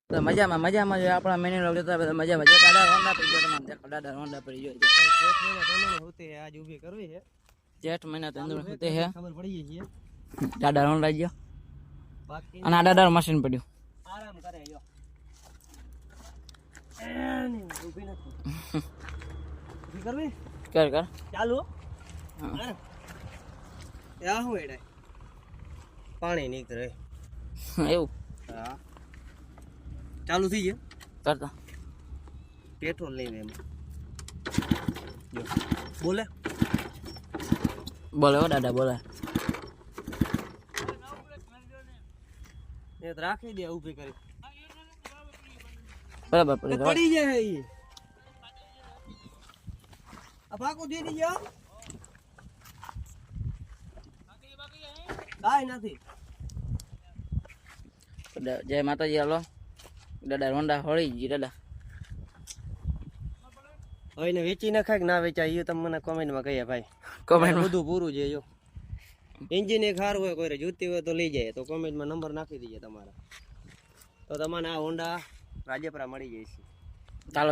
તો મજામાં મજામાં જો આપણા મેન્યુ લોગ જોતા બધા મજામાં જો દાદા હોન્ડા પડી ગયો તમને દેખો દાદા હોન્ડા પડી ગયો आज ऊभी करवी है જેઠ મહિના તો અંદર હોતે હે खबर पड़ी है દાદા હોન્ડા ગયો बाकी અને આ દાદા મશીન પડ્યું आराम करे यो एनी ऊभी નથી ऊभी करवी કર કર ચાલુ या હું એડે પાણી નીકળે એવું હા ચાલુ થઈ ગયું કરતા પેટ્રોલ લઈને એમ જો બોલે બોલે હો દાદા બોલે એ તો રાખી દે ઊભી કરી બરાબર પડી ગયો પડી જાય ઈ આ પાકો દે દીજો કાઈ નથી જય માતાજી હાલો દાદા હોન્ડા હોળી ગઈ દાદા હવે ને વેચી નાખાય કે ના વેચાય એ તમે મને કોમેન્ટમાં કહીએ ભાઈ કમેન્ટ બધું પૂરું છે જો એન્જિન એક સારું હોય કોઈ જોતી હોય તો લઈ જાય તો કોમેન્ટમાં નંબર નાખી દીજે તમારા તો તમને આ હોન્ડા રાજપરા મળી જાય છે ચાલો